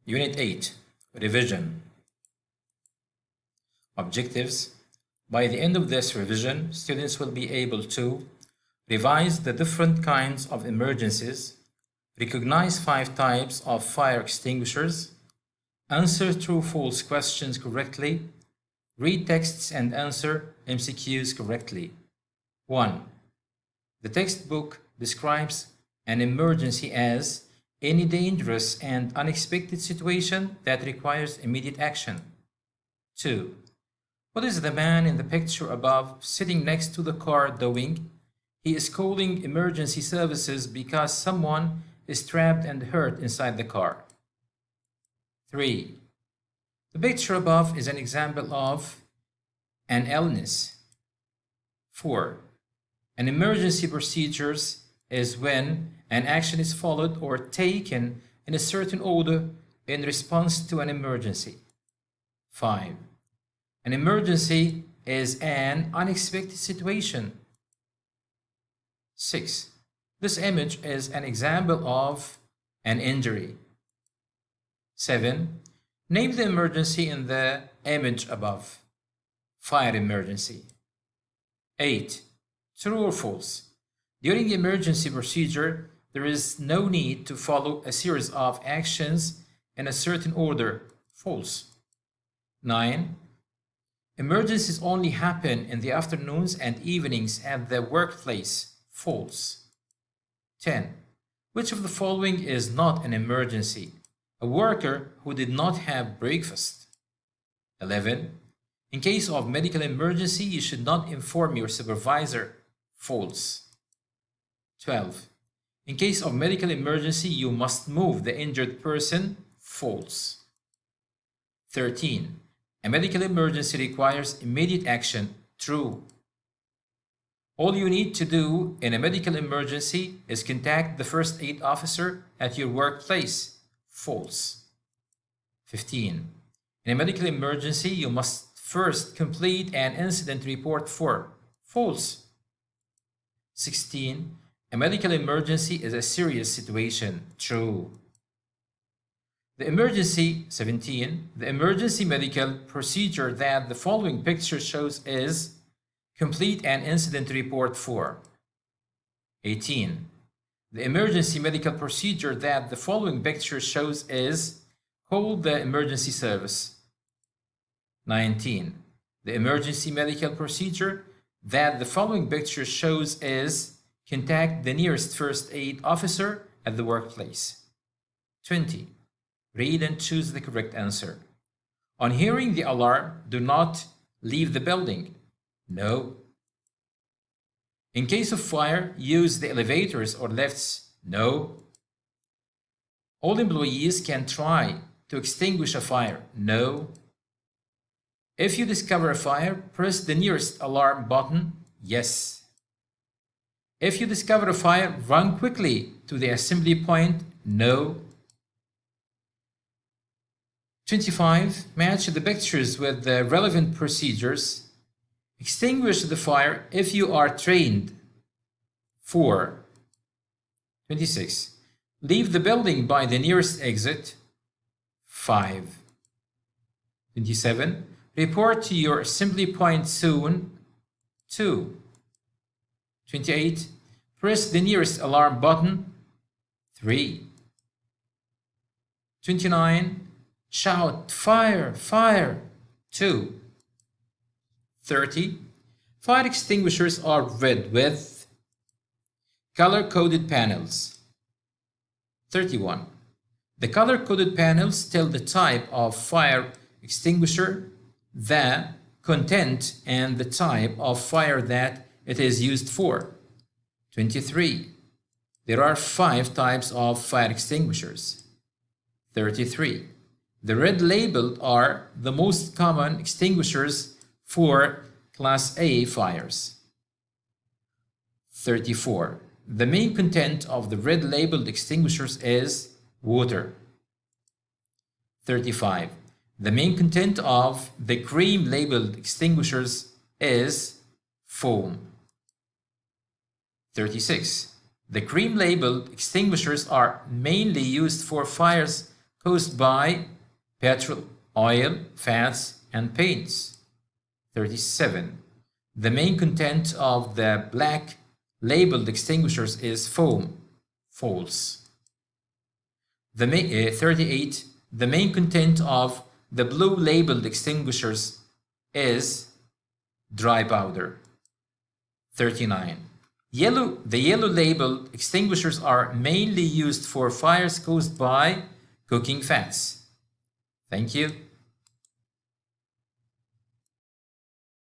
Unit 8, Revision. Objectives. By the end of this revision, students will be able to revise the different kinds of emergencies, recognize 5 types of fire extinguishers, answer true-false questions correctly, read texts and answer MCQs correctly. 1. The textbook describes an emergency as any dangerous and unexpected situation that requires immediate action. 2. What is the man in the picture above sitting next to the car doing? He is calling emergency services because someone is trapped and hurt inside the car. 3. The picture above is an example of an illness. 4. An emergency procedures is when an action is followed or taken in a certain order in response to an emergency. 5. An emergency is an unexpected situation. 6. This image is an example of an injury. 7. Name the emergency in the image above. Fire emergency. 8. True or false? During the emergency procedure, there is no need to follow a series of actions in a certain order. False. 9. Emergencies only happen in the afternoons and evenings at the workplace. False. 10. Which of the following is not an emergency? A worker who did not have breakfast. 11. In case of medical emergency, you should not inform your supervisor. False. 12. In case of medical emergency, you must move the injured person. False. 13. A medical emergency requires immediate action. True. All you need to do in a medical emergency is contact the first aid officer at your workplace. False. 15. In a medical emergency, you must first complete an incident report form. False. 16. A medical emergency is a serious situation. True. The emergency, 17, the emergency medical procedure that the following picture shows is complete an incident report form. 18. The emergency medical procedure that the following picture shows is call the emergency service. 19. The emergency medical procedure that the following picture shows is contact the nearest first aid officer at the workplace. 20. Read and choose the correct answer. On hearing the alarm, do not leave the building. No. In case of fire, use the elevators or lifts. No. All employees can try to extinguish a fire. No. If you discover a fire, press the nearest alarm button. Yes. If you discover a fire, run quickly to the assembly point. No. 25. Match the pictures with the relevant procedures. Extinguish the fire if you are trained. 4. 26. Leave the building by the nearest exit. 5. 27. Report to your assembly point soon. 2. 28. Press the nearest alarm button. 3. 29. Shout, fire, fire. 2. 30. Fire extinguishers are red with color-coded panels. 31. The color-coded panels tell the type of fire extinguisher, the content, and the type of fire that it is used for. 23. There are 5 types of fire extinguishers. 33. The red labeled are the most common extinguishers for Class A fires. 34. The main content of the red labeled extinguishers is water. 35. The main content of the cream labeled extinguishers is foam. 36. The cream labeled extinguishers are mainly used for fires caused by petrol, oil, fats, and paints. 37. The main content of the black labeled extinguishers is foam. False. 38. The main content of the blue labeled extinguishers is dry powder. 39. The yellow labeled extinguishers are mainly used for fires caused by cooking fats. Thank you.